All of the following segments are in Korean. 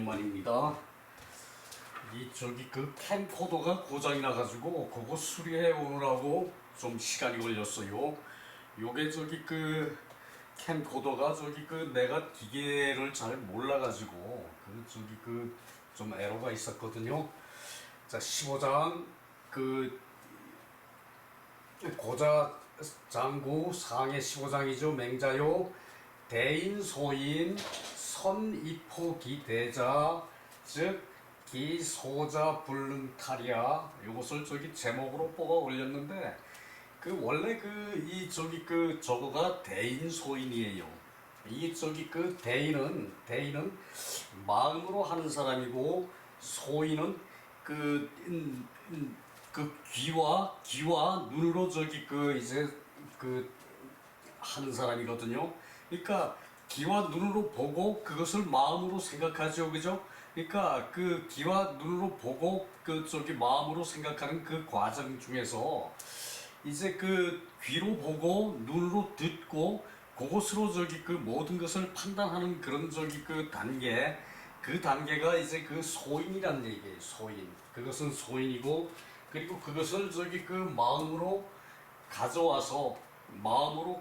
오랜만입니다. 그 캠코더가 고장이 나가지고 그거 수리해 오느라고 좀 시간이 걸렸어요. 요게 캠코더가 내가 기계를 잘 몰라가지고 좀 에러가 있었거든요. 자, 15장 고자장구 상해 15장이죠. 맹자요 대인소인 선이포기대자 즉 기소자 불능탈이야. 요것을 제목으로 뽑아 올렸는데 원래 저거가 대인소인이에요. 대인은 마음으로 하는 사람이고 소인은 귀와 눈으로 하는 사람이거든요. 그러니까 귀와 눈으로 보고 그것을 마음으로 생각하죠, 그죠? 그러니까 귀와 눈으로 보고 마음으로 생각하는 그 과정 중에서 이제 귀로 보고 눈으로 듣고 그것으로 모든 것을 판단하는 그런 단계, 그 단계가 이제 소인이라는 얘기예요. 소인. 그것은 소인이고, 그리고 그것을 마음으로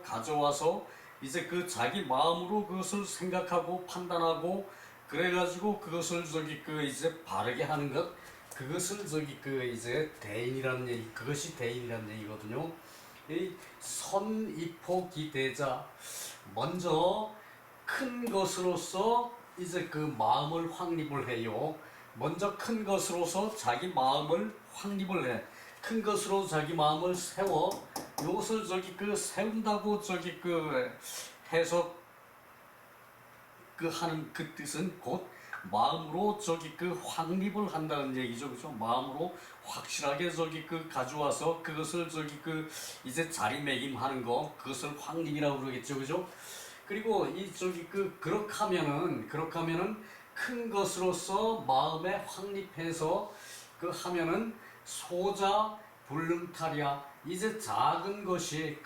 가져와서 이제 자기 마음으로 그것을 생각하고 판단하고 그래가지고 그것을 이제 바르게 하는 것, 그것을 이제 대인이라는 얘기, 그것이 대인이라는 얘기거든요. 이 선이포기대자, 먼저 큰 것으로서 이제 마음을 확립을 해요. 먼저 큰 것으로서 자기 마음을 확립을 해. 큰 것으로 자기 마음을 세워. 요것을 세운다고 해석 하는 그 뜻은 곧 마음으로 확립을 한다는 얘기죠. 그죠? 마음으로 확실하게 가져와서 그것을 이제 자리매김하는 거, 그것을 확립이라고 그러겠죠. 그죠? 그리고 그렇게 하면은 큰 것으로서 마음에 확립해서 하면은 소자 불능탈이야. 이제 작은 것이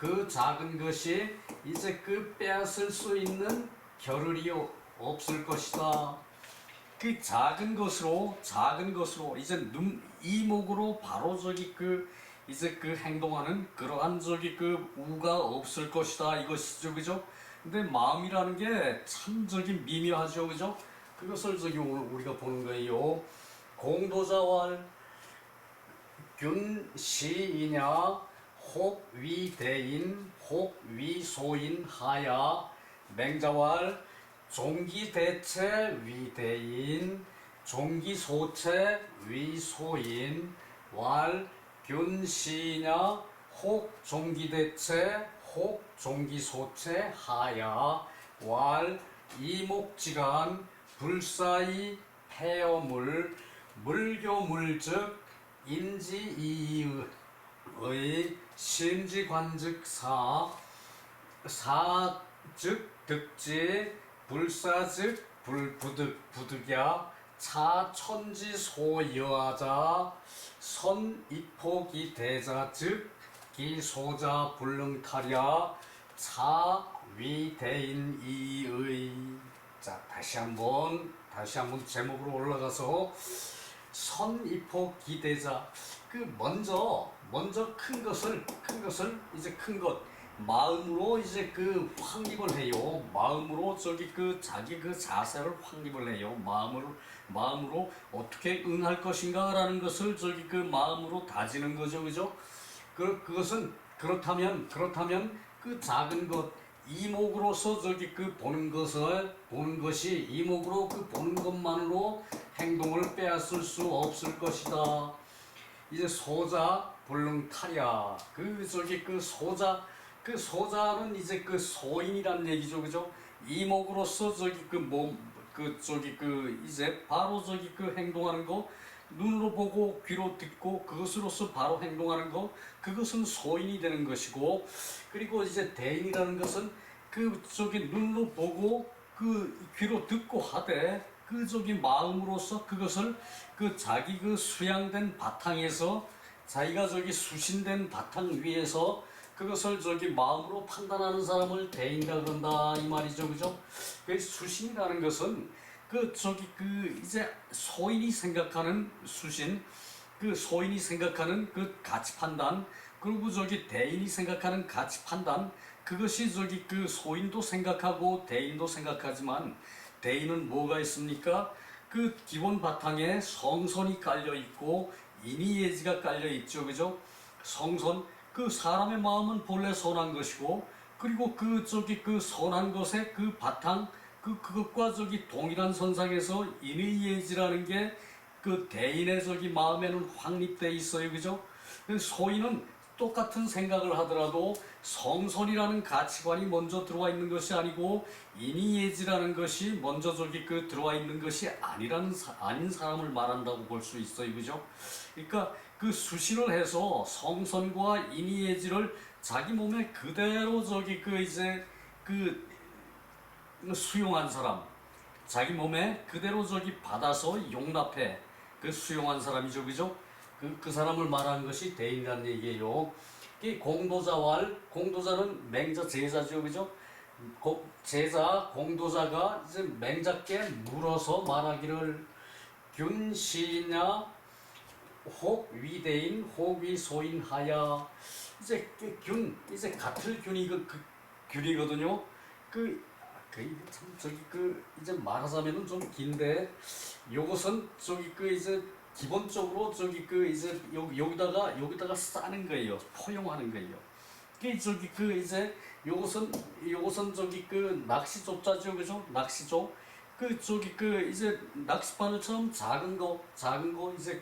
이제 빼앗을 수 있는 겨를이 없을 것이다. 작은 것으로 이제 이목으로 바로 이제 행동하는 그러한 우가 없을 것이다, 이것이죠. 그죠? 근데 마음이라는 게 참 미묘하죠. 그죠? 그것을 우리가 보는 거예요. 공도자왈 균시이냐 혹위대인 혹위소인 하야. 맹자왈 종기대체 위대인 종기소체 위소인 왈 균시이냐 혹 종기대체 혹 종기소체 하야. 왈 이목지간 불사이 폐어물 물교물즉 인지이의 심지관즉 사즉 득지 불사즉 부득야 차천지소여하자 선이포기대자 즉 기소자 불능탈야 차위대인이의. 자, 다시 한번 제목으로 올라가서 선이포기대자, 먼저 큰 것을 이제 큰 것 마음으로 이제 확립을 해요. 마음으로 자기 자세를 확립을 해요. 마음으로 어떻게 응할 것인가라는 것을 마음으로 다지는 거죠. 그죠? 그렇다면 작은 것 이목으로서 보는 것이 이목으로 보는 것만으로 행동을 빼앗을 수 없을 것이다. 이제 소자 불능탈이야. 소자는 이제 소인이라는 얘기죠. 그죠? 이목으로서 이제 바로 행동하는 거, 눈으로 보고 귀로 듣고 그것으로서 바로 행동하는 거, 그것은 소인이 되는 것이고, 그리고 이제 대인이라는 것은 눈으로 보고 귀로 듣고 하되 마음으로서 그것을 자기 수양된 바탕에서 자기가 수신된 바탕 위에서 그것을 마음으로 판단하는 사람을 대인이라 그런다, 이 말이죠. 그죠? 수신이라는 것은 이제 소인이 생각하는 수신, 그 소인이 생각하는 그 가치 판단, 그리고 대인이 생각하는 가치 판단, 그것이 그 소인도 생각하고 대인도 생각하지만, 대인은 뭐가 있습니까? 그 기본 바탕에 성선이 깔려 있고 인의예지가 깔려 있죠, 그죠? 성선, 그 사람의 마음은 본래 선한 것이고, 그리고 그 선한 것의 그 바탕, 그것과 동일한 선상에서 인의예지라는 게 그 대인의 마음에는 확립돼 있어요, 그죠? 소인은 똑같은 생각을 하더라도 성선이라는 가치관이 먼저 들어와 있는 것이 아니고 인의예지라는 것이 먼저 들어와 있는 것이 아닌 사람을 말한다고 볼 수 있어요, 그죠? 그러니까 그 수신을 해서 성선과 인의예지를 자기 몸에 그대로 수용한 사람, 자기 몸에 그대로 받아서 용납해 수용한 사람이죠, 그죠? 그 사람을 말하는 것이 대인이라는 얘기예요. 공도자는 맹자 제자죠, 그죠? 공도자가 이제 맹자께 물어서 말하기를 균시냐 혹 위대인 혹 위소인하야. 이제 같을 균이거든요. 이제 말하자면은 좀 긴데, 요것은 이제 기본적으로 여기다가 싸는 거예요. 포용하는 거예요. 이제 요것은 낚시조자죠, 그죠? 낚시조. 이제 낚싯바늘처럼 작은 거, 이제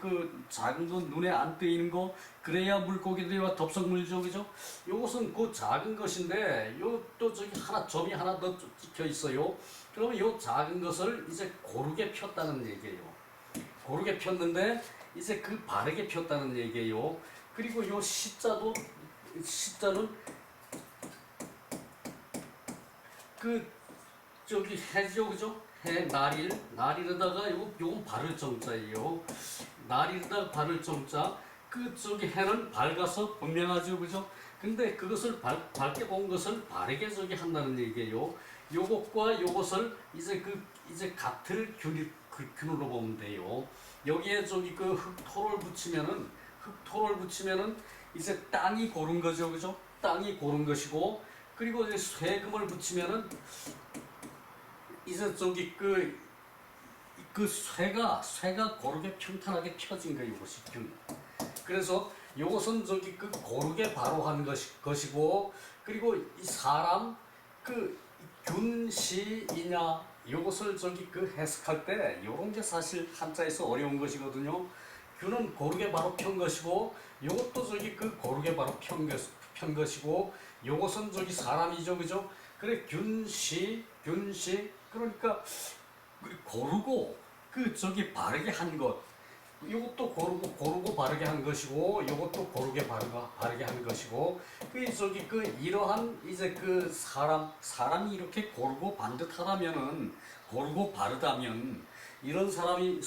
작은 거 눈에 안 띄는 거, 그래야 물고기들이 와 덥석 물죠, 그죠? 요것은 작은 것인데, 점이 하나 더 찍혀 있어요. 그러면 요 작은 것을 이제 고르게 폈다는 얘기예요. 고르게 폈는데, 이제 바르게 폈다는 얘기예요. 그리고 요 시자는 해죠, 그죠? 날일에다가 요건 바를 정자예요. 날일에다가 바를 정자. 해는 밝아서 분명하죠, 그죠? 근데 그것을 밝게 본 것을 바르게 한다는 얘기예요. 요것과 요것을 이제 같을 균으로 보면 돼요. 여기에 흙토를 붙이면은 이제 땅이 고른 거죠, 그죠? 땅이 고른 것이고, 그리고 이제 쇠금을 붙이면은 이제 쇠가 고르게 평탄하게 펴진 거예요, 이것이 균. 그래서 이것은 고르게 바로 한 것이고, 그리고 이 사람 균시이냐, 이것을 해석할 때 이런 게 사실 한자에서 어려운 것이거든요. 균은 고르게 바로 편 것이고, 이것도 고르게 바로 편 것이고, 이것은 사람이죠, 그죠? 그래 균시 그러니까 고르고 바르게 한 것, 이것도 고르고 바르게 한 것이고, 이것도 고르게 바르게 한 것이고, 이러한 이제 사람이 이렇게 고르고 반듯하다면은, 고르고 바르다면, 이런 사람이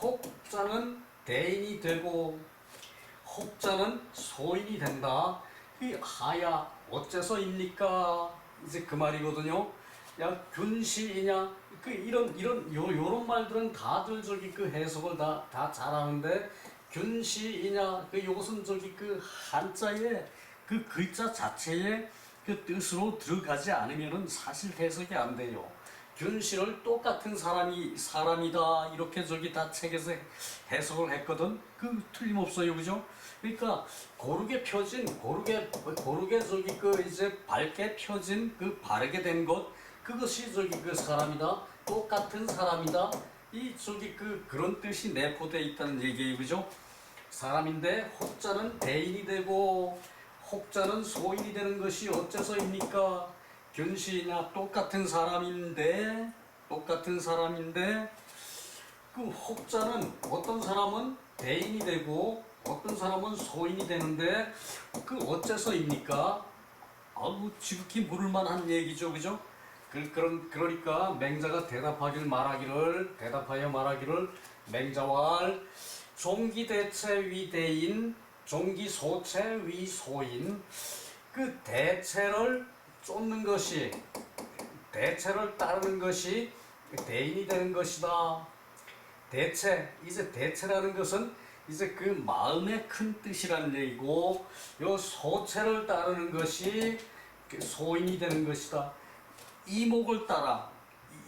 혹자는 대인이 되고 혹자는 소인이 된다. 하야 어째서입니까? 이제 그 말이거든요. 야 균시이냐, 요런 말들은 다들 해석을 다 잘하는데, 균시이냐, 요것은 한자의 글자 자체의 뜻으로 들어가지 않으면은 사실 해석이 안 돼요. 균시를 똑같은 사람이다 이렇게 다 책에서 해석을 했거든. 틀림없어요, 그죠? 그러니까 고르게 이제 밝게 펴진 바르게 된 것, 그것이 사람이다, 똑같은 사람이다, 그런 뜻이 내포되어 있다는 얘기예요, 그죠? 사람인데 혹자는 대인이 되고 혹자는 소인이 되는 것이 어째서입니까? 균시냐, 똑같은 사람인데 혹자는 어떤 사람은 대인이 되고 어떤 사람은 소인이 되는데 어째서입니까? 지극히 물을 만한 얘기죠, 그죠? 그러니까 맹자가 대답하여 말하기를 맹자왈 종기대체 위대인 종기소체 위소인. 대체를 쫓는 것이, 대체를 따르는 것이 대인이 되는 것이다. 대체, 이제 대체라는 것은 이제 그 마음의 큰 뜻이라는 얘기고, 요 소체를 따르는 것이 그 소인이 되는 것이다. 이목을 따라,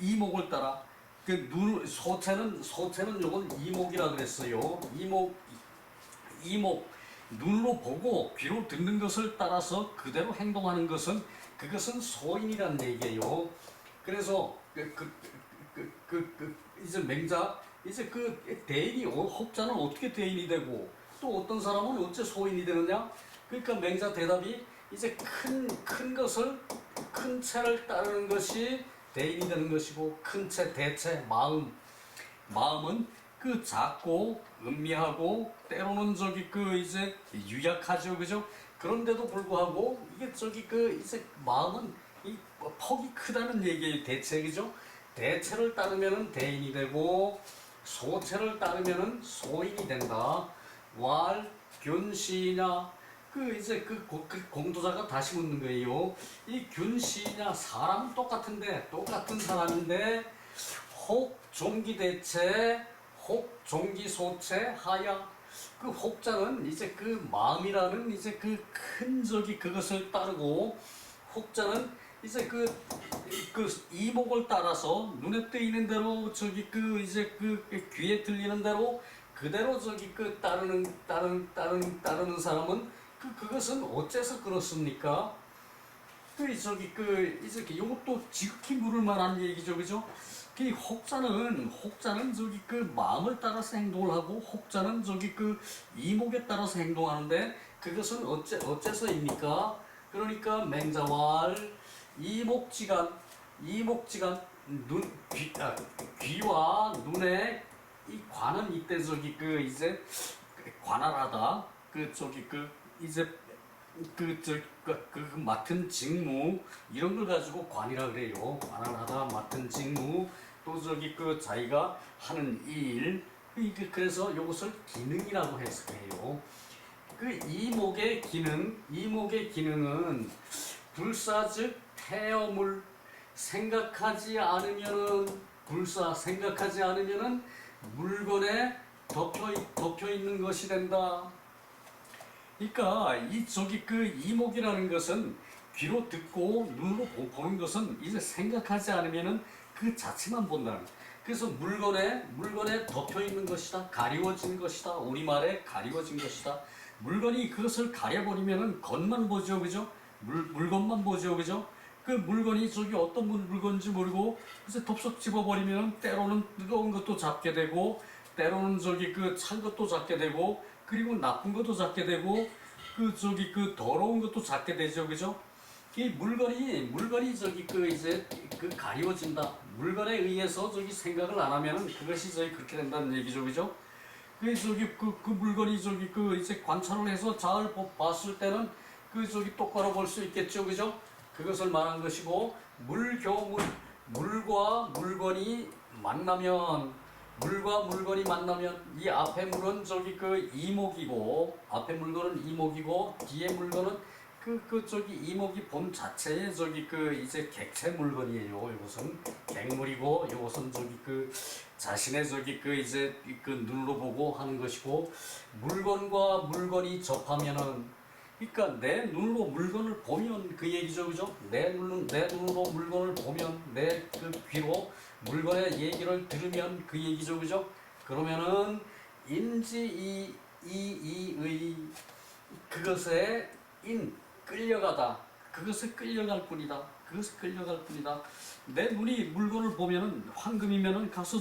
이목을 따라. 그 소체는 요건 이목이라 그랬어요. 이목, 눈으로 보고 귀로 듣는 것을 따라서 그대로 행동하는 것은 그것은 소인이란 얘기예요. 그래서 이제 맹자 이제 그 대인이 혹자는 어떻게 대인이 되고 또 어떤 사람은 어째 소인이 되느냐? 그러니까 맹자 대답이 이제 큰 것을 큰 채를 따르는 것이 대인이 되는 것이고 큰 채, 대체, 마음은 그 작고 음미하고 때로는 그 이제 유약하죠, 그죠? 그런데도 불구하고 이게 그 이제 마음은 이 폭이 크다는 얘기예요, 대체, 그죠? 대체를 따르면은 대인이 되고 소체를 따르면은 소인이 된다. 균시냐 그 이제 그 공도자가 다시 묻는 거예요. 이 균시냐 사람은 똑같은데 똑같은 사람인데 혹 종기대체 혹 종기소체 하야 그 혹자는 이제 그 마음이라는 이제 그 큰 그것을 따르고 혹자는 이제 그 이목을 따라서 눈에 띄는 대로 이제 그 귀에 들리는 대로 그대로 따르는 사람은 그것은 어째서 그렇습니까? 이제 이것도 지극히 물을 만한 얘기죠, 그죠? 그 혹자는 그 마음을 따라서 행동을 하고 혹자는 그 이목에 따라서 행동하는데 그것은 어째서입니까? 그러니까 맹자왈 이목지간 귀와 눈의 이 관은 이때 이제 관할하다 이제 맡은 직무 이런 걸 가지고 관이라 그래요. 관할하다 맡은 직무 또 자기가 하는 일 그래서 이것을 기능이라고 해석해요. 그 이목의 기능은 불사즉 태어물 생각하지 않으면은 물건에 덮여 있는 것이 된다. 그러니까 그 이목이라는 것은 귀로 듣고 눈으로 보는 것은 이제 생각하지 않으면은 그 자체만 본다는. 그래서 물건에 덮여 있는 것이다. 가리워진 것이다. 우리말에 가리워진 것이다. 물건이 그것을 가려버리면은 겉만 보죠, 그죠? 물건만 보죠, 그죠? 그 물건이 어떤 물건인지 모르고 이제 덥석 집어버리면 때로는 뜨거운 것도 잡게 되고 때로는 그 찬 것도 잡게 되고 그리고 나쁜 것도 잡게 되고 그 더러운 것도 잡게 되죠, 그죠? 이 물건이 이제 가리워진다. 물건에 의해서 생각을 안 하면은 그것이 그렇게 된다는 얘기죠, 그죠? 그 물건이 이제 관찰을 해서 잘 봤을 때는 똑바로 볼 수 있겠죠, 그죠? 그것을 말한 것이고 물과 물건이 만나면 이 앞에 물은 이목이고 앞에 물건은 이목이고 뒤에 물건은 이목이 본 자체의 이제 객체 물건이에요. 이것은 객물이고 이것은 자신의 이제 눈으로 보고 하는 것이고 물건과 물건이 접하면은 그러니까 내 눈으로 물건을 보면 그 얘기죠, 그죠? 내 눈으로 물건을 보면 내 귀로 물건의 얘기를 들으면 그 얘기죠, 그죠? 그러면은 인지 이의 그것에 끌려가다. 그것에 끌려갈 뿐이다. 내 눈이 물건을 보면은 황금이면은 가서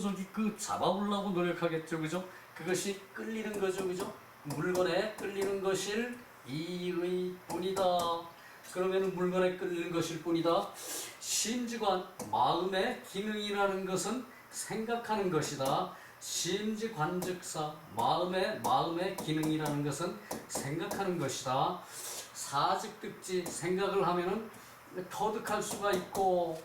잡아보려고 노력하겠죠, 그죠? 그것이 끌리는 거죠, 그죠? 물건에 끌리는 것일 이의 뿐이다. 그러면 물건에 끌리는 것일 뿐이다. 심지관 마음의 기능이라는 것은 생각하는 것이다. 심지관즉사 마음의 기능이라는 것은 생각하는 것이다. 사직득지 생각을 하면은 터득할 수가 있고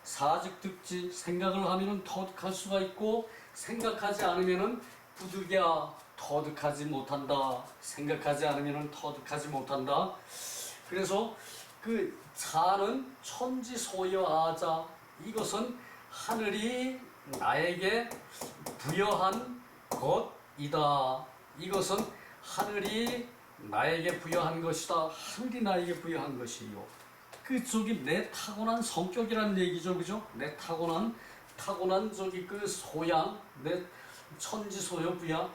사직득지 생각을 하면은 터득할 수가 있고 생각하지 않으면은 부득이야 터득하지 못한다. 생각하지 않으면 터득하지 못한다. 그래서 그 자는 천지소여아자 이것은 하늘이 나에게 부여한 것이다. 이것은 하늘이 나에게 부여한 것이다. 하늘이 나에게 부여한 것이요. 그쪽이 내 타고난 성격이라는 얘기죠, 그죠? 내 타고난 저기 그 소양, 내 천지소여 부야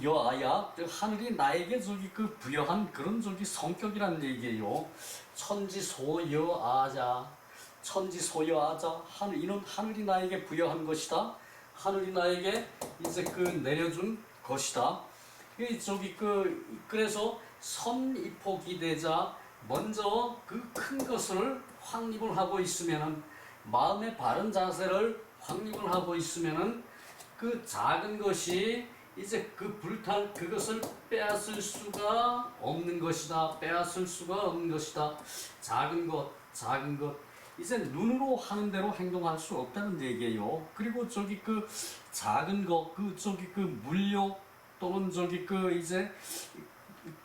여아야, 하늘이 나에게 저기 그 부여한 그런 저기 성격이라는 얘기예요. 천지소여아자, 천지소여아자, 이는 하늘이 나에게 부여한 것이다. 하늘이 나에게 이제 그 내려준 것이다. 그래서 선입폭이 되자 먼저 그 큰 것을 확립을 하고 있으면은, 마음의 바른 자세를 확립을 하고 있으면은 그 작은 것이 이제 그것을 빼앗을 수가 없는 것이다. 빼앗을 수가 없는 것이다. 작은 것. 이제 눈으로 하는 대로 행동할 수 없다는 얘기예요. 그리고 저기 그 작은 것, 저기 그 물욕 또는 저기 이제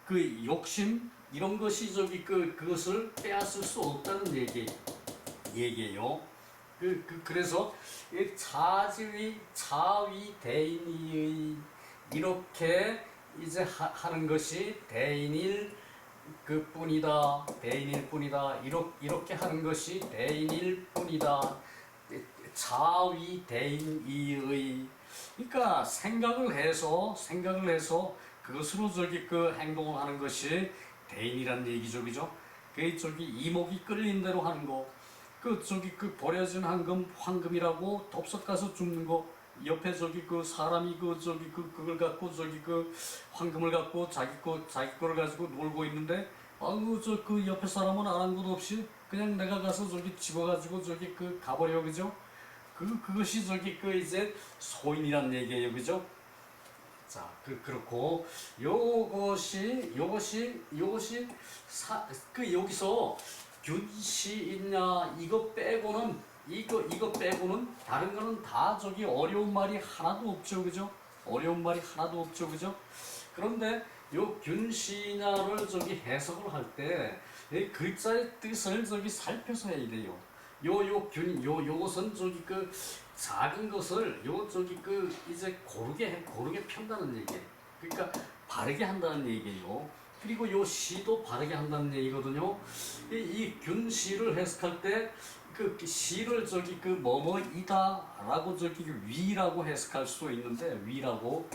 그 욕심 이런 것이 저기 그것을 빼앗을 수 없다는 얘기예요. 그래서 차위 대인이 이렇게 이제 하는 것이 대인일 뿐이다. 이렇게 하는 것이 대인일 뿐이다. 차위 대인이의. 그러니까 생각을 해서 그것으로 저기 행동을 하는 것이 대인이란 얘기죠, 그죠? 저기 이목이 끌린 대로 하는 거, 버려진 황금이라고 덥석 가서 줍는 거, 옆에 저기 사람이 그걸 갖고 황금을 갖고 자기 거를 가지고 놀고 있는데, 옆에 사람은 아는 것도 없이 그냥 내가 가서 집어가지고 가버려, 그죠? 그것이 이제 소인이란 얘기예요, 그죠? 자, 그렇고 여기서 균시있냐 이거 빼고는 다른 거는 다 어려운 말이 하나도 없죠, 그죠? 그런데 요 균시냐를 해석을 할 때 글자의 뜻을 살펴서 해야 돼요. 요것은 작은 것을 이제 고르게 편다는 얘기예요. 그러니까 바르게 한다는 얘기예요. 그리고 요 시도 바르게 한다는 얘기거든요. 이 균시를 해석할 때 시를 뭐뭐이다라고 위라고 해석할 수 있는데, 위라고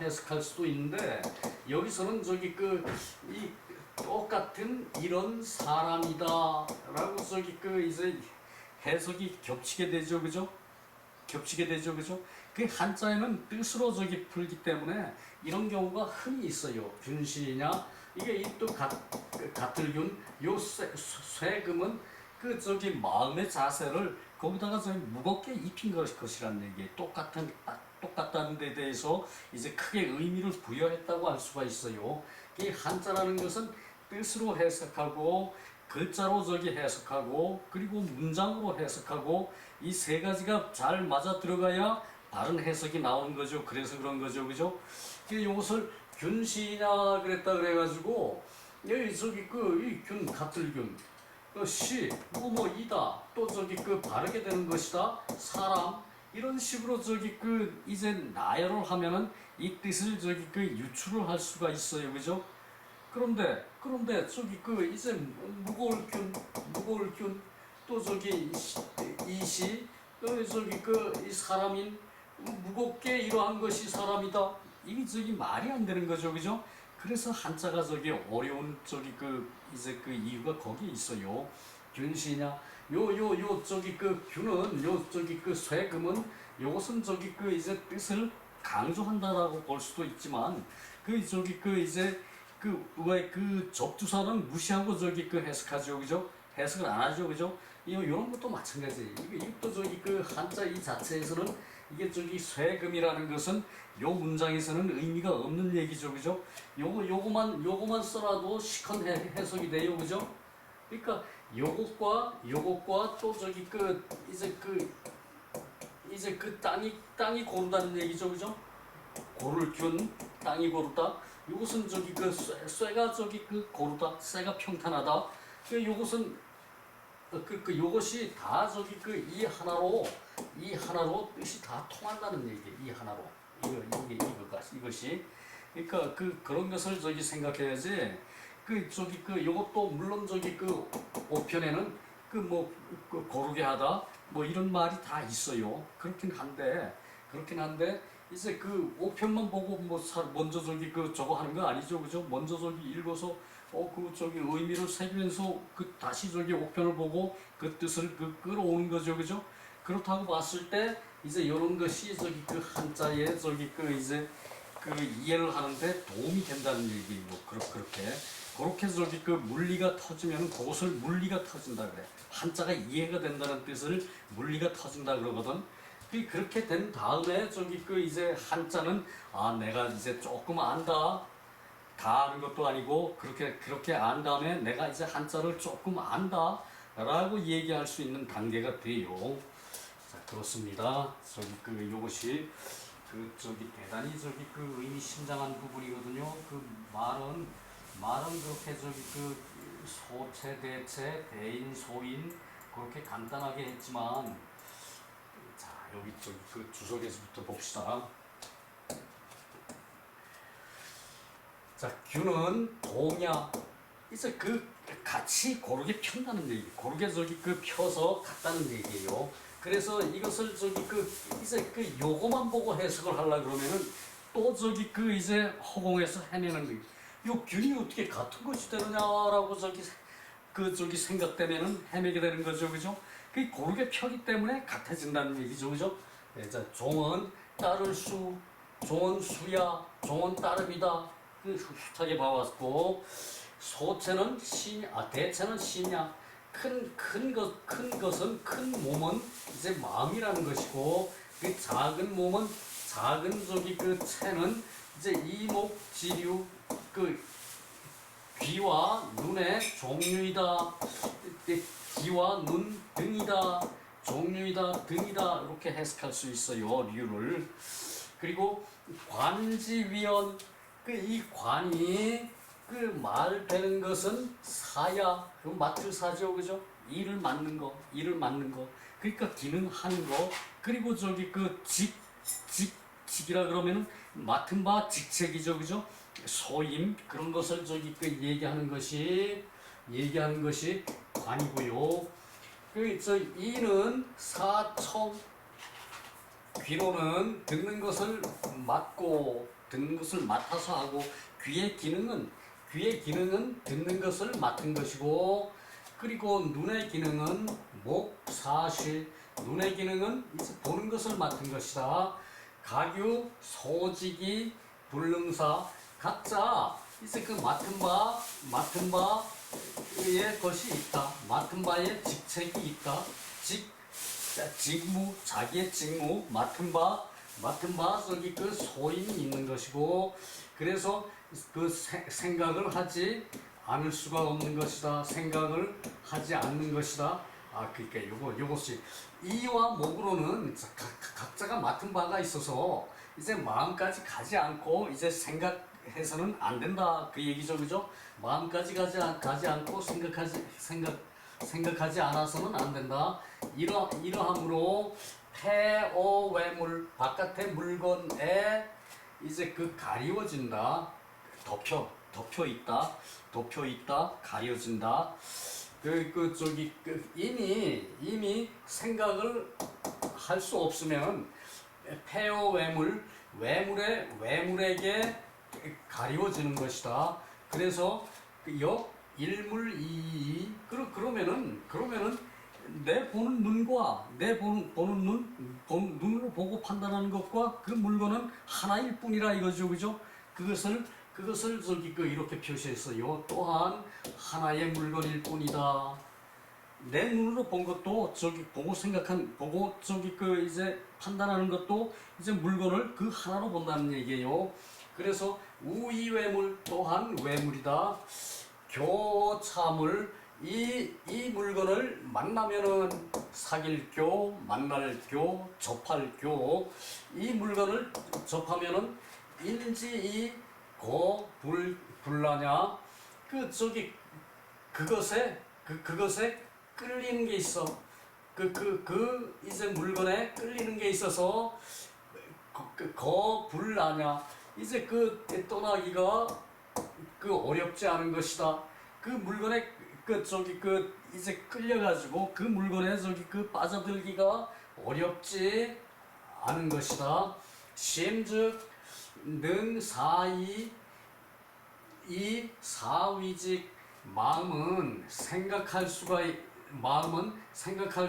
해석할 수도 있는데, 여기서는 이 똑같은 이런 사람이다라고 이제 해석이 겹치게 되죠, 그죠? 그 한자에는 뜻으로 풀기 때문에 이런 경우가 흔히 있어요. 균시냐, 이게 또 같을 균, 요 쇠금은 마음의 자세를 거기다가 무겁게 입힌 것이라는 얘기예요. 똑같다는 데 대해서 이제 크게 의미를 부여했다고 할 수가 있어요. 이 한자라는 것은 뜻으로 해석하고 글자로 해석하고 그리고 문장으로 해석하고 이 세 가지가 잘 맞아 들어가야 바른 해석이 나오는 거죠. 그래서 그런 거죠, 그죠? 이것을 균시냐 그랬다 그래가지고 여기 이 균 같을 균, 시 뭐뭐이다, 또 바르게 되는 것이다, 사람, 이런 식으로 이제 나열을 하면은 이 뜻을 유추를 할 수가 있어요, 그죠? 그런데 이제 무거울 균, 또 이시, 이 사람인, 무겁게 이러한 것이 사람이다. 이게 말이 안 되는 거죠, 그죠? 그래서 한자가 어려운 이제 이유가 거기에 있어요. 균시냐, 균은 쇠금은 요것은 이제 뜻을 강조한다라고 볼 수도 있지만, 이제 왜 접두사는 무시하고 해석하죠, 그죠? 해석을 안 하죠, 그죠? 이런 것도 마찬가지예요. 이것도 한자 이 자체에서는 이게 쇠금이라는 것은 요 문장에서는 의미가 없는 얘기죠, 그죠? 요거만 써놔도 시컨 해석이 돼요, 그죠? 그러니까 요것과 또 이제 땅이 고르다는 얘기죠, 그죠? 고를 균, 땅이 고르다. 요것은 저기 그 쇠가 저기 그 고르다, 쇠가 평탄하다. 그 요것은 요것이 다 저기 그 이 하나로 뜻이 다 통한다는 얘기예요. 이 하나로 이것이 그러니까 그런 것을 저기 생각해야지. 저기 요것도 물론 저기 오편에는 고르게 하다 뭐 이런 말이 다 있어요. 그렇긴 한데 이제 오편만 보고 먼저 저기 저거 하는 거 아니죠, 그죠? 먼저 저기 읽어서 저기 의미를 새기면서 다시 저기 오편을 보고 그 뜻을 끌어오는 거죠, 그죠? 그렇다고 봤을 때 이제 이런 것이 저기 한자에 저기 이제 이해를 하는데 도움이 된다는 얘기고 그렇게 저기 물리가 터지면 그것을 물리가 터진다 그래. 한자가 이해가 된다는 뜻을 물리가 터진다 그러거든. 그렇게 된 다음에 저기 이제 한자는 내가 이제 조금 안다. 다 아는 것도 아니고 그렇게 안 다음에 내가 이제 한자를 조금 안다 라고 얘기할 수 있는 단계가 돼요. 자, 그렇습니다. 저기 요것이 저기 대단히 저기 의미심장한 부분이거든요. 말은 그렇게 저기 소체, 대체, 대인, 소인 그렇게 간단하게 했지만, 자 여기 저기 주석에서부터 봅시다. 자, 규는 동야. 이제 같이 고르게 편다는 얘기. 고르게 저기 펴서 같다는 얘기예요. 그래서 이것을 저기 이제 요거만 보고 해석을 하려 그러면은 또 저기 이제 허공에서 헤매는 거예요. 요 균이 어떻게 같은 것이 되느냐라고 저기 생각되면은 헤매게 되는 거죠, 그죠? 고르게 펴기 때문에 같아진다는 얘기죠, 그죠? 네, 자, 종은 따를 수, 종은 수야, 종은 따름이다. 숱하게 봐왔고, 소체는 대체는 시냐. 큰 것은 큰 몸은 이제 마음이라는 것이고, 작은 몸은 작은 저기 체는 이제 이목 지류 귀와 눈의 종류이다. 귀와 눈 등이다. 종류이다 등이다 이렇게 해석할 수 있어요. 류를. 그리고 관지위원 이 관이 말 되는 것은 사야 맡을 사죠, 그죠? 일을 맡는 거 그러니까 기능하는 거. 그리고 저기 직이라 그러면은 맡은 바 직책이죠, 그죠? 소임 그런 것을 저기 얘기하는 것이 관이고요. 이는 사청. 귀로는 듣는 것을 맡고 듣는 것을 맡아서 하고, 귀의 기능은 듣는 것을 맡은 것이고, 그리고 눈의 기능은 목사실. 눈의 기능은 이제 보는 것을 맡은 것이다. 가규 소직이 불능사. 각자 이제 맡은 바의 것이 있다. 맡은 바의 직책이 있다. 직무, 자기의 직무, 맡은 바 저기 소임이 있는 것이고, 그래서 생각을 하지 않을 수가 없는 것이다. 생각을 하지 않는 것이다. 그러니까 요것이 이와 목으로는 각자가 맡은 바가 있어서 이제 마음까지 가지 않고 이제 생각해서는 안 된다 그 얘기죠, 그죠? 마음까지 가지 않고 생각하지 않아서는 안 된다. 이러함으로 폐오외물 바깥의 물건에 이제 가리워진다. 덮여 있다. 가려진다. 이미 생각을 할 수 없으면 외물에게 가리워지는 것이다. 그래서 일물이이. 그러면은 내 보는 눈과 눈으로 보고 판단하는 것과 그 물건은 하나일 뿐이라 이거죠, 그죠? 그것을 저기 이렇게 표시했어요. 또한 하나의 물건일 뿐이다. 내 눈으로 본 것도 저기 보고 저기 이제 판단하는 것도 이제 물건을 하나로 본다는 얘기예요. 그래서 우이외물 또한 외물이다. 교차물 이 물건을 만나면은 사귈 교, 만날 교, 접할 교. 이 물건을 접하면은 인지 이 불나냐 그 저기 그것에 끌리는 게 있어. 이제 물건에 끌리는 게 있어서 불나냐 이제 그 떠나기가 어렵지 않은 것이다. 그 물건에 이제 끌려가지고 그 물건에 빠져들기가 어렵지 않은 것이다. 심즉 능 사이 이 사위직 마음은 생각할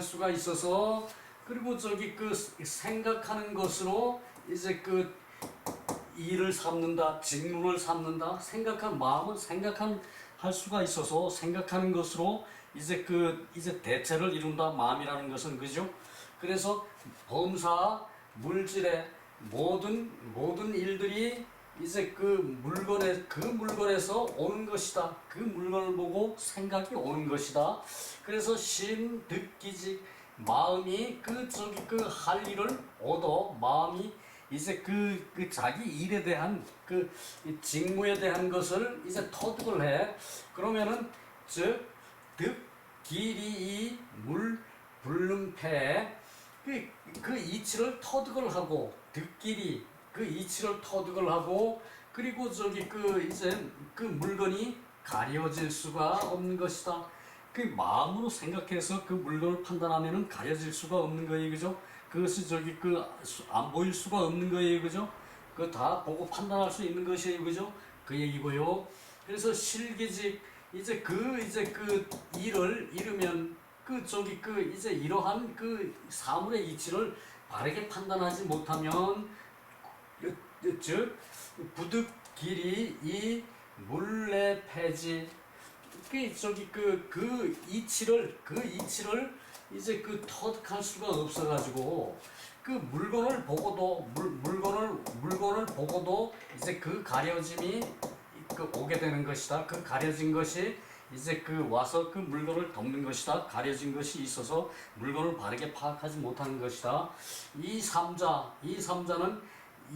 수가 있어서 그리고 생각하는 것으로 이제 일을 삼는다, 직문을 삼는다. 마음은 할 수가 있어서 생각하는 것으로 이제 대체를 이룬다. 마음이라는 것은 그죠? 그래서 범사 물질의 모든 일들이 이제 그 물건에서 오는 것이다. 그 물건을 보고 생각이 오는 것이다. 그래서 심득기직 마음이 할 일을 얻어 마음이 이제 자기 일에 대한 직무에 대한 것을 이제 터득을 해. 그러면은 즉 득기리 물 불능패 그 이치를 터득을 하고 득기리 그 이치를 터득을 하고 그리고 이제 물건이 가려질 수가 없는 것이다. 그 마음으로 생각해서 그 물건을 판단하면은 가려질 수가 없는 거예요, 그죠? 그것이 안 보일 수가 없는 거예요, 그죠? 그 다 보고 판단할 수 있는 것이에요, 그죠? 그 얘기고요. 그래서 실기직 이제 일을 이루면 이제 이러한 사물의 이치를 바르게 판단하지 못하면 즉 부득길이 이 물레패지 그 이치를 이제 터득할 수가 없어가지고 그 물건을 보고도 이제 가려짐이 오게 되는 것이다. 그 가려진 것이 이제 와서 물건을 덮는 것이다. 가려진 것이 있어서 물건을 바르게 파악하지 못하는 것이다. 이 삼자는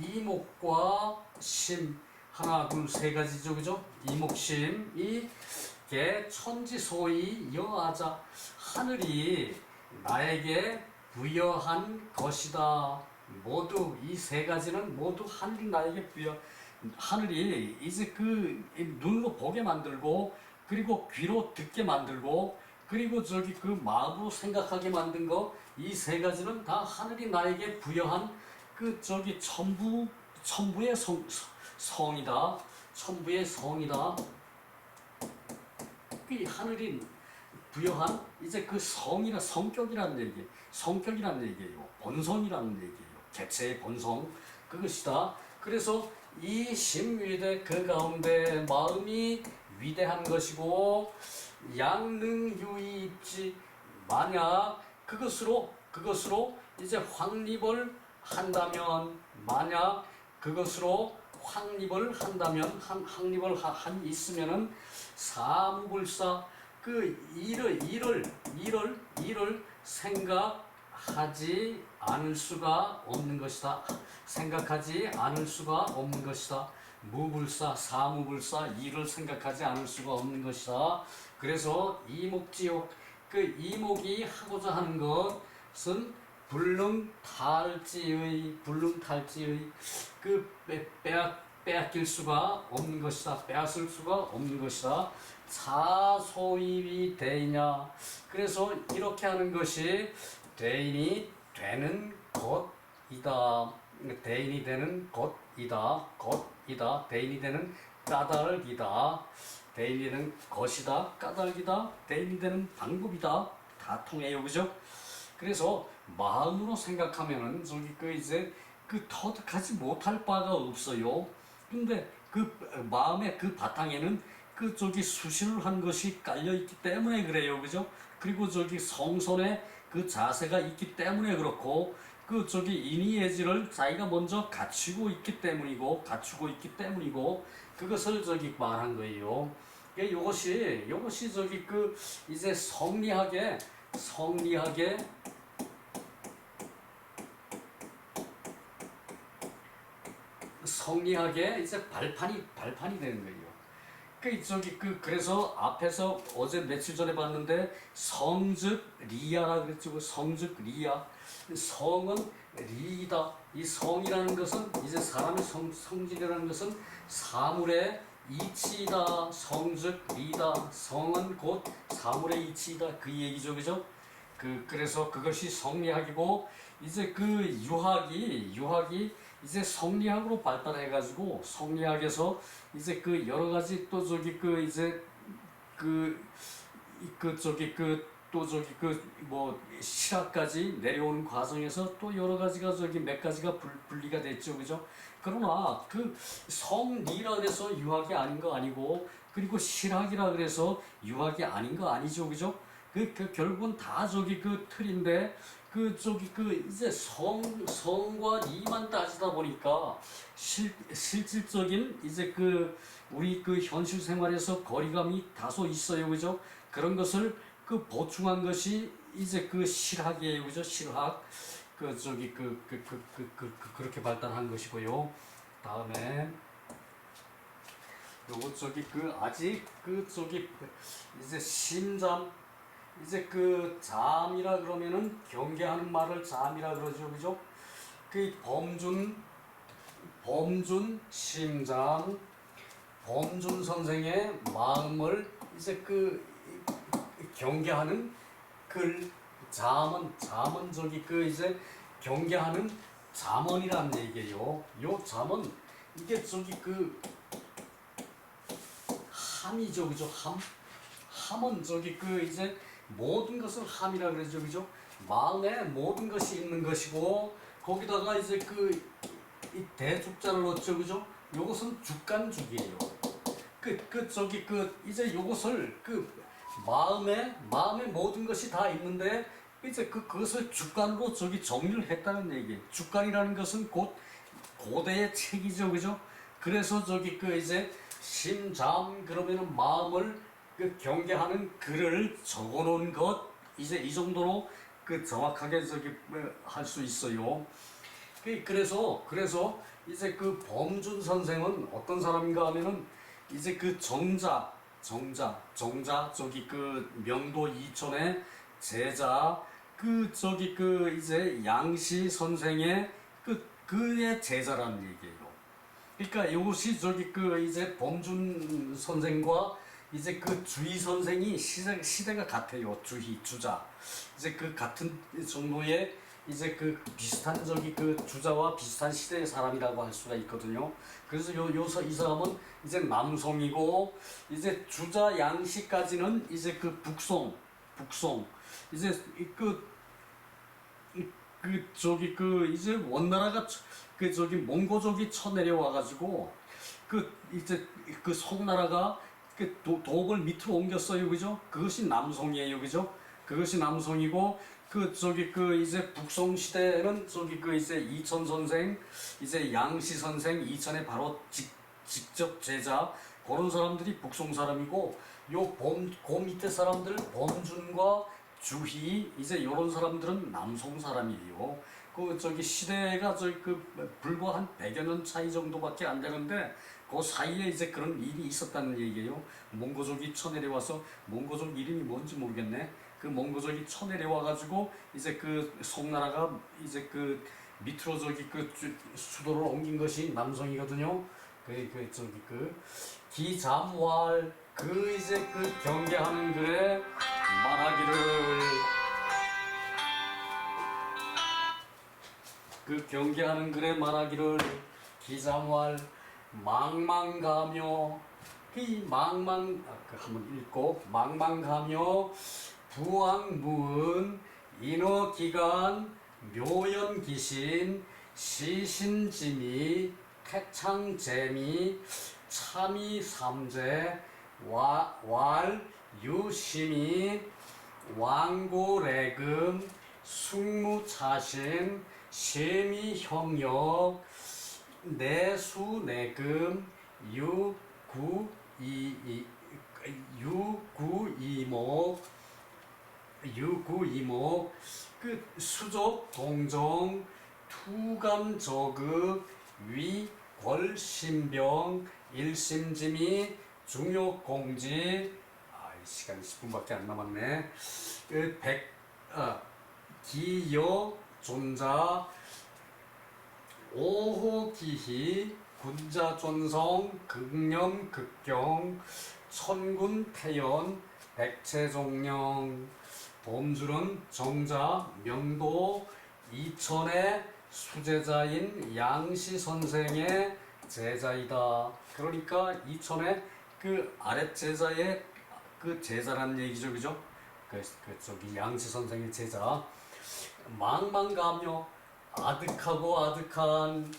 이목과 심 하나 둘 세 가지죠, 그죠? 이목심 이게 천지소위 여하자 하늘이 나에게 부여한 것이다. 모두 이 세 가지는 모두 하늘이 나에게 하늘이 이제 눈으로 보게 만들고 그리고 귀로 듣게 만들고 그리고 마음으로 생각하게 만든 거 이 세 가지는 다 하늘이 나에게 부여한 천부의 성이다. 천부의 성이다. 이 하늘이 부여한 이제 성격이라는 얘기예요. 본성이라는 얘기예요. 개체의 본성 그것이다. 그래서 이 심위대 그 가운데 마음이 위대한 것이고 양능유의입지 만약 그것으로 이제 확립을 한다면 있으면은 사무불사 일을 생각하지 않을 수가 없는 것이다. 무불사 사무불사 일을 생각하지 않을 수가 없는 것이다. 그래서 이목지욕 이목이 하고자 하는 것은 불능탈지의 빼앗길 수가 없는 것이다. 빼앗을 수가 없는 것이다. 사소입이 대이냐. 그래서 이렇게 하는 것이 대인이 되는 것이다. 대인이 되는 것이다. 대인이 되는 까닭이다. 대인이 되는 것이다. 까닭이다. 대인이 되는 방법이다. 다 통해요, 그죠? 그래서 마음으로 생각하면은 이제 터득하지 못할 바가 없어요. 근데 마음의 바탕에는 수신을 한 것이 깔려 있기 때문에 그래요, 그죠? 그리고 성선의 자세가 있기 때문에 그렇고 인의예지를 자기가 먼저 갖추고 있기 때문이고 그것을 말한 거예요. 이것이 이제 성리하게 성리학의 이제 발판이 되는 거예요. 그래서 앞에서 어제 며칠 전에 봤는데 성즉 리야라 그랬죠. 성즉 리야. 성은 리이다. 이 성이라는 것은 이제 사람의 성질이라는 것은 사물의 이치이다. 성즉 리다. 성은 곧 사물의 이치이다. 그 얘기죠, 그죠? 그래서 그것이 성리학이고 이제 그 유학이 이제 성리학으로 발달해가지고 성리학에서 이제 그 여러 가지 또 저기 그 이제 뭐 실학까지 내려오는 과정에서 또 여러 가지가 저기 몇 가지가 분리가 됐죠, 그죠? 그러나 그 성리라 그래서 유학이 아닌 거 아니고 그리고 실학이라 그래서 유학이 아닌 거 아니죠, 그죠? 결국은 다 저기 그 틀인데 이제 성과 리만 따지다 보니까 실질적인 이제 우리 현실 생활에서 거리감이 다소 있어요, 그죠? 그런 것을 보충한 것이 이제 실학이에요, 그죠? 실학 그렇게 발달한 것이고요. 다음에 요거 아직 이제 심잠 이제 잠이라 그러면은 경계하는 말을 잠이라 그러죠, 그죠? 범준 심잠 범준 선생의 마음을 이제 경계하는 잠은 이제 경계하는 잠언이라는 얘기예요. 요 잠은 이게 함이죠, 그죠? 함은 이제 모든 것을 함이라 그러죠, 그죠? 마음에 모든 것이 있는 것이고 거기다가 이제 이 대축자를 넣죠, 그죠? 요것은 주간죽이에요. 이제 요것을 마음에 모든 것이 다 있는데 이제 그것을 주간으로 정리를 했다는 얘기예요. 주간이라는 것은 곧 고대의 책이죠, 그죠? 그래서 이제 심잠 그러면은 마음을 경계하는 글을 적어놓은 것 이제 이 정도로 정확하게 할 수 있어요. 그래서 이제 범준 선생은 어떤 사람인가 하면은 이제 정자 명도 이천의 제자 이제 양시 선생의 그의 제자라는 얘기예요. 그러니까 이것이 이제 범준 선생과 이제 주희 선생이 시대가 같아요. 주자. 이제 같은 정도의 이제 비슷한 주자와 비슷한 시대의 사람이라고 할 수가 있거든요. 그래서 이 사람은 이제 남송이고 이제 주자 양시까지는 이제 북송 이제 이제 원나라가 몽고족이 쳐내려와가지고 이제 송나라가 도읍을 밑으로 옮겼어요, 그죠? 그것이 남송이에요, 그죠? 그것이 남송이고 이제 북송 시대는 이제 이천 선생, 이제 양시 선생, 이천의 바로 직접 제자 그런 사람들이 북송 사람이고 그 밑에 사람들 범준과 주희 이제 이런 사람들은 남송 사람이에요. 시대가 불과 한 100여 년 차이 정도밖에 안 되는데 그 사이에 이제 그런 일이 있었다는 얘기예요. 몽고족이 쳐내려와서 몽고족 이름이 뭔지 모르겠네. 몽고족이 쳐내려와가지고 이제 송나라가 이제 밑으로 수도를 옮긴 것이 남성이거든요. 기잠왈 이제 경계하는 글에 말하기를 경계하는 글에 말하기를 기잠왈 망망가며 한번 읽고 망망가며 부왕무은 인어기간 묘연기신 시신지미 태창재미 참이삼재 왈유심이 왕고래금 숙무차신 쉐미형역 내수내금 유구이목 수족 동정 투감저극 권신병 일심지미 중요공지. 시간이 10분밖에 안 남았네. 기여 존자 오호기희 군자존성 극념 극경 천군 태연 백체종령. 범주는 정자 명도 이천의 수제자인 양시 선생의 제자이다. 그러니까 이천의 그 아랫 제자의 그 제자란 얘기죠, 그죠? 저기 양시 선생의 제자. 망망가묘 아득하고 아득한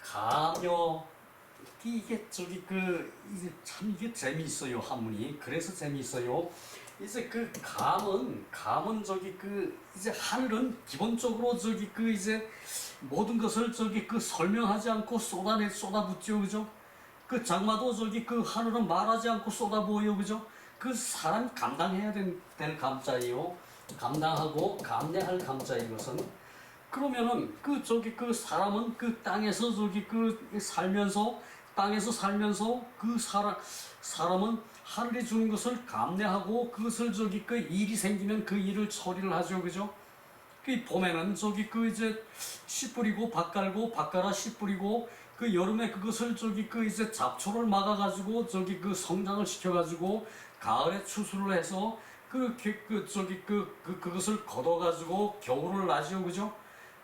가묘. 이게 저기 이제 참 이게 재미있어요, 한문이. 그래서 재미있어요. 이제 감은 저기 이제 하늘은 기본적으로 저기 이제 모든 것을 저기 설명하지 않고 쏟아붓죠, 그죠? 장마도 저기 하늘은 말하지 않고 쏟아부어요, 그죠? 사람 감당해야 될 감자예요. 감당하고 감내할 감자. 이것은 그러면은 사람은 땅에서 살면서 사람은 하늘이 주는 것을 감내하고 그것을 일이 생기면 그 일을 처리를 하죠, 그죠? 봄에는 이제 씨 뿌리고 밭 갈고 밭 갈아 씨 뿌리고 여름에 그것을 이제 잡초를 막아가지고 성장을 시켜가지고 가을에 추수를 해서 그것을 걷어가지고 겨울을 나죠, 그죠?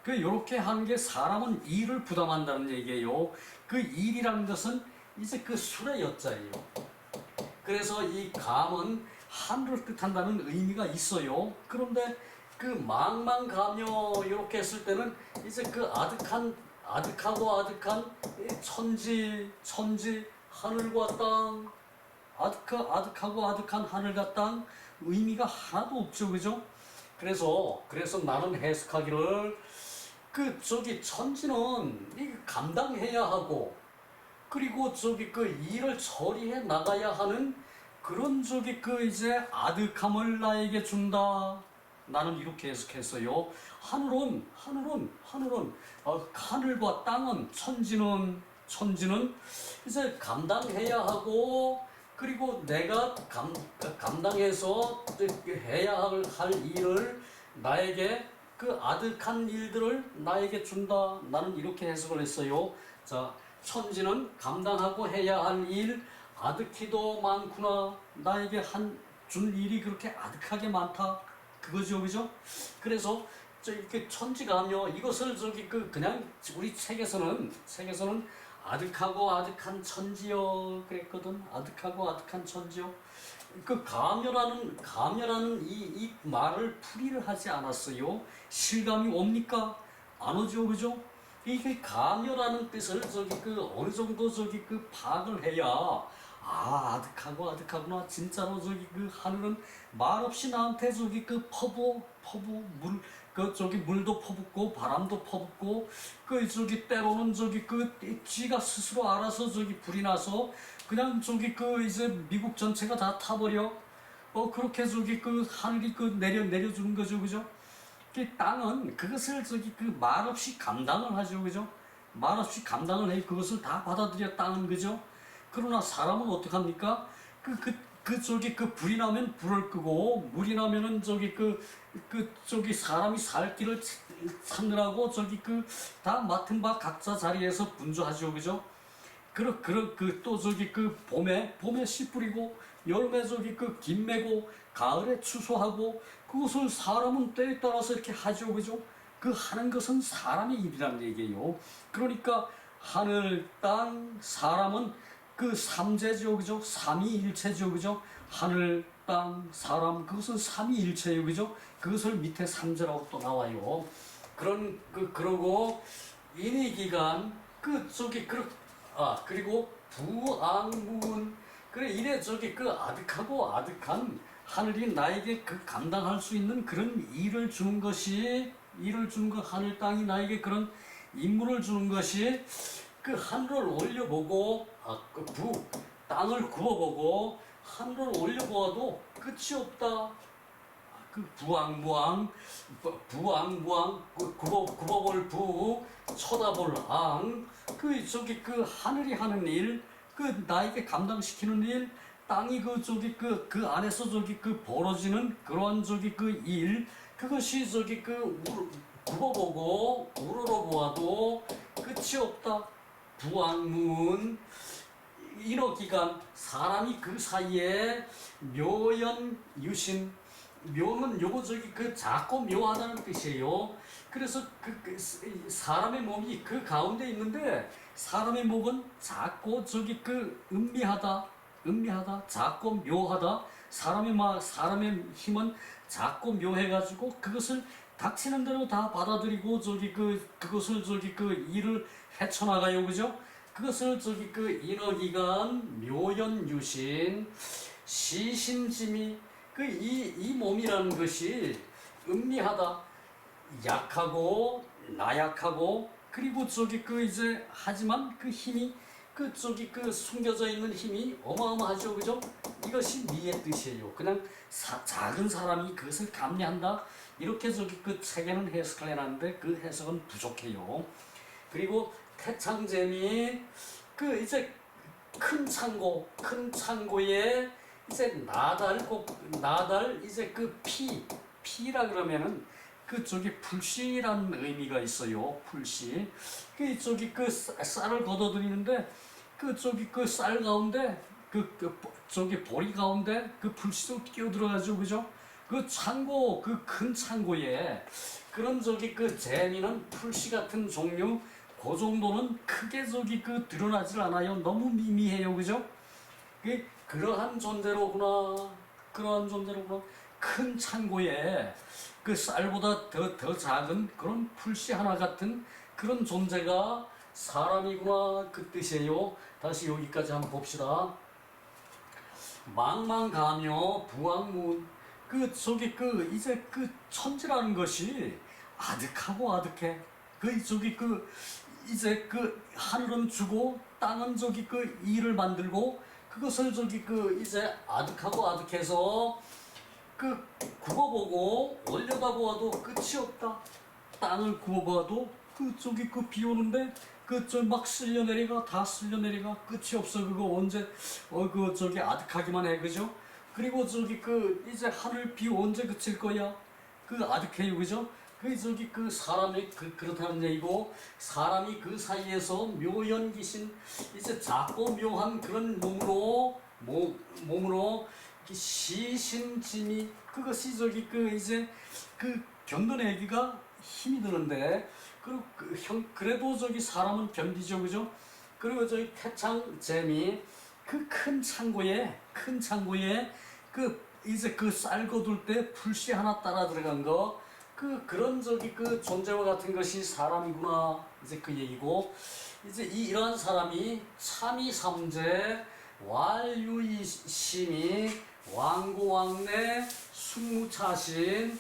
요렇게 하는 게 사람은 일을 부담한다는 얘기예요. 일이라는 것은 이제 술의 여자예요. 그래서 이 감은 하늘을 뜻한다는 의미가 있어요. 그런데 망망가묘 이렇게 했을 때는 이제 아득하고 아득한 천지 하늘과 땅. 아득하고 아득한 하늘과 땅 의미가 하나도 없죠, 그죠? 그래서 나는 해석하기를 천지는 이게 감당해야 하고 그리고 일을 처리해 나가야 하는 그런 이제 아득함을 나에게 준다. 나는 이렇게 해석했어요. 하늘과 땅은 천지는 이제 감당해야 하고 그리고 내가 감당해서 해야 할 일을 나에게 아득한 일들을 나에게 준다. 나는 이렇게 해석을 했어요. 자, 천지는 감당하고 해야 할 일 아득히도 많구나. 나에게 준 일이 그렇게 아득하게 많다. 그거죠, 그죠? 그래서 천지가며 이것을 그냥 우리 책에서는 아득하고 아득한 천지요 그랬거든. 아득하고 아득한 천지요. 가묘라는 이 말을 풀이를 하지 않았어요. 실감이 옵니까? 안 오죠, 그죠? 이게 가묘라는 뜻을 어느 정도 파악을 해야 아득하고 아득하구나. 진짜로 하늘은 말없이 나한테 물도 퍼붓고 바람도 퍼붓고 때로는 쥐가 스스로 알아서 불이 나서 그냥 이제 미국 전체가 다 타버려. 그렇게 하늘이 내려주는 거죠, 그죠? 땅은 그것을 말없이 감당을 하죠, 그죠? 말없이 감당을 해. 그것을 다 받아들여, 땅은, 그죠? 그러나 사람은 어떡합니까? 불이 나면 불을 끄고, 물이 나면은 사람이 살 길을 찾느라고 다 맡은 바 각자 자리에서 분주하죠, 그죠? 또 봄에 씨 뿌리고, 여름에 김 메고, 가을에 추수하고, 그것을 사람은 때에 따라서 이렇게 하죠, 그죠? 하는 것은 사람의 일이라는 얘기예요. 그러니까 하늘, 땅, 사람은 삼재죠, 그죠? 삼위일체죠, 그죠? 하늘, 땅, 사람, 그것은 삼위일체예요, 그죠? 그것을 밑에 삼재라고 또 나와요. 그러고 인위기간 그리고 부앙문. 그래, 이래 아득하고 아득한 하늘이 나에게 감당할 수 있는 그런 일을 주는 하늘 땅이 나에게 그런 임무를 주는 것이 하늘을 올려보고 땅을 구워보고 하늘을 올려보아도 끝이 없다. 그 부왕부왕 부왕부왕 굽어볼 부 쳐다볼 앙 그 저기 그 하늘이 하는 일 그 나에게 감당시키는 일 땅이 그 저기 그 안에서 저기 그 벌어지는 그러한 저기 그 일 그것이 저기 그 굽어보고 우러러보아도 끝이 없다. 부왕문 인어기간 사람이 그 사이에 묘연유심 묘는 요거 저기 그 작고 묘하다는 뜻이에요. 그래서 그 사람의 몸이 그 가운데 있는데 사람의 몸은 작고 저기 그 음미하다 작고 묘하다 사람의 힘은 작고 묘해가지고 그것을 닥치는 대로 다 받아들이고 저기 그것을 저기 그 일을 헤쳐나가요. 그죠? 그것을 저기 그 인어기간 묘연유신 시신짐이 그 이 몸이라는 것이 음미하다 약하고 나약하고 그리고 저기 그 이제 하지만 그 힘이 그 저기 그 숨겨져 있는 힘이 어마어마하죠. 그죠? 이것이 미의 뜻이에요. 그냥 작은 사람이 그것을 감내한다 이렇게 저기 그 책에는 해석을 해놨는데 그 해석은 부족해요. 그리고 태창잼이 그 이제 큰 창고에 이제 나달 이제 그 피라 그러면은 그 저기 풀씨라는 의미가 있어요. 풀씨 그 저기 그 쌀을 걷어들이는데 그 저기 그 쌀 가운데 저기 보리 가운데 그 풀씨도 끼어들어가죠. 그죠? 그 창고 그 큰 창고에 그런 저기 그 재미는 풀씨 같은 종류 그 정도는 크게 저기 그 드러나질 않아요. 너무 미미해요. 그죠? 그러한 존재로구나. 큰 창고에 그 쌀보다 더 작은 그런 풀씨 하나 같은 그런 존재가 사람이구나 그 뜻이에요. 다시 여기까지 한번 봅시다. 망망가며 부왕문 저기 이제 그 천지라는 것이 아득해. 이제 하늘은 주고 땅은 저기 일을 만들고 그것을 저기 이제 아득해서 굽어보고 올려다보아도 끝이 없다. 땅을 굽어봐도 저기 비 오는데 막 쓸려내리가 끝이 없어. 그거 언제 저기 아득하기만 해. 그죠? 그리고 저기 이제 하늘 비 언제 그칠 거야? 아득해요. 그죠? 저기 사람이 그렇다는 얘기고 사람이 그 사이에서 묘연기신 이제 작고 묘한 그런 몸으로 시신짐이 그것이 저기 이제 견뎌내기가 힘이 드는데 그래도 저기 사람은 견디죠. 그죠? 그리고 저기 태창잼이 큰 창고에 이제 쌀 거둘 때 풀씨 하나 따라 들어간 거 그런 저기 존재와 같은 것이 사람이구나 이제 그 얘기고 이제 이러한 사람이 참이삼재 왈유이심이 왕고왕내 숙무차신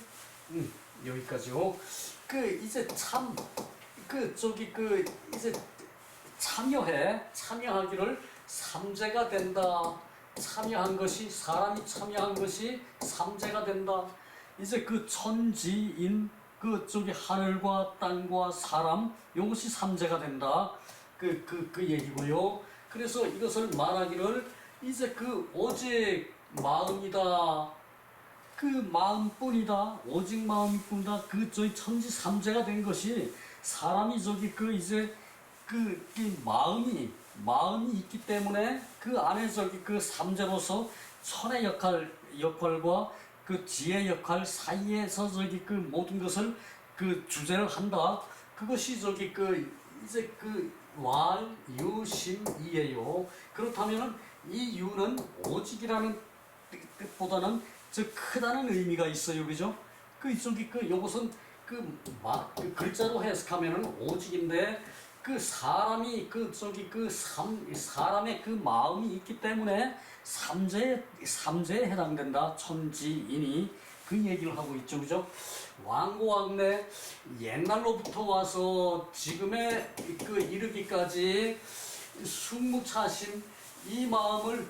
여기까지요. 이제 이제 참여하기를 삼재가 된다. 사람이 참여한 것이 삼재가 된다. 이제 천지인 저기 하늘과 땅과 사람 이것이 삼재가 된다. 그 얘기고요. 그래서 이것을 말하기를 이제 오직 마음이다. 마음뿐이다. 오직 마음뿐이다. 저희 천지 삼재가 된 것이 사람이 저기 이제 이 마음이 있기 때문에 안에 저기 삼재로서 천의 역할과 지혜 역할 사이에서 저기 모든 것을 주제를 한다. 그것이 저기 이제 왈유심이에요. 그렇다면은 이 유는 오직이라는 뜻보다는 크다는 의미가 있어요. 그죠? 저기 요것은 글자로 해석하면은 오직인데 사람이 사람의 마음이 있기 때문에 삼재에 해당된다. 천지인이 그 얘기를 하고 있죠. 그죠? 왕고왕내 옛날로부터 와서 지금에 이르기까지 숙무차심 이 마음이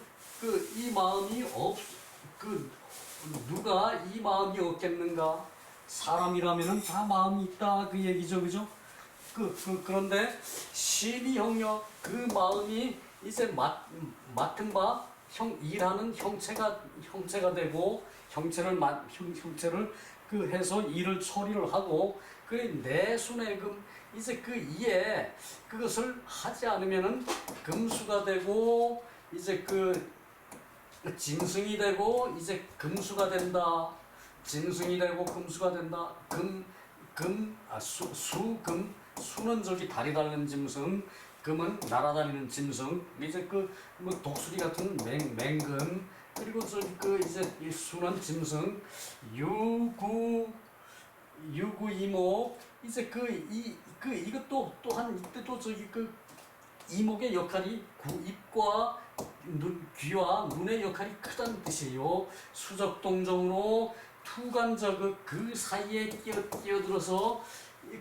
누가 이 마음이 없겠는가? 사람이라면은 다 마음이 있다 그 얘기죠, 그죠? 그런데 심의형력 그 마음이 이제 맡은 바 일하는 형체가 되고 형체를 그 해서 일을 처리를 하고 그 내수내금 이제 그 이에 그것을 하지 않으면은 금수가 되고 이제 그 짐승이 되고 이제 금수가 된다. 짐승이 되고 금수가 된다. 수는 저기 다리 달린 짐승, 금은 날아다니는 짐승. 이제 뭐 독수리 같은 맹금, 그리고 저기 이제 이 수는 짐승, 유구 이목. 이제 이것도 또한 이때도 저기 이목의 역할이 입과 귀와 눈의 역할이 크다는 뜻이에요. 수적동정으로 투간적 그 사이에 끼어들어서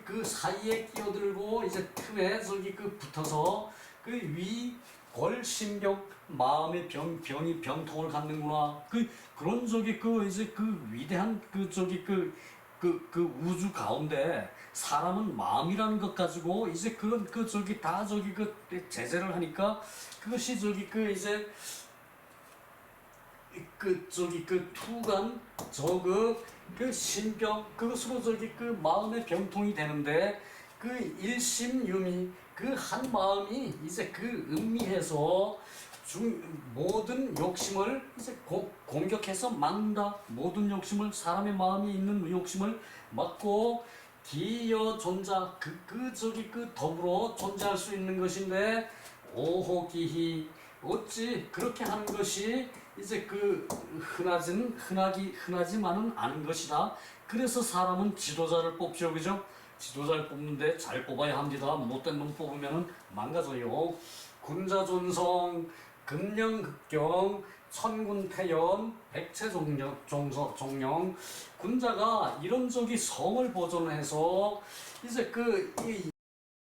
그 사이에 끼어들고 이제 틈에 저기 붙어서 위골신병 마음의 병통을 갖는구나. 그런 저기 이제 위대한 우주 가운데 사람은 마음이라는 것 가지고 이제 그런 저기 다 저기 제재를 하니까 그것이 저기 이제 투간 신병 그것으로 저기 마음의 병통이 되는데 일심유미 한 마음이 이제 음미해서 모든 욕심을 이제 공격해서 막는다. 모든 욕심을 사람의 마음이 있는 욕심을 막고 기여 존자 더불어 존재할 수 있는 것인데 오호기희 어찌 그렇게 하는 것이 이제 흔하지만은 않은 것이다. 그래서 사람은 지도자를 뽑죠, 그죠? 지도자를 뽑는데 잘 뽑아야 합니다. 못된 놈 뽑으면은 망가져요. 군자존성, 금령극경, 천군태연, 백체종령. 군자가 이런 저기 성을 보존해서 이제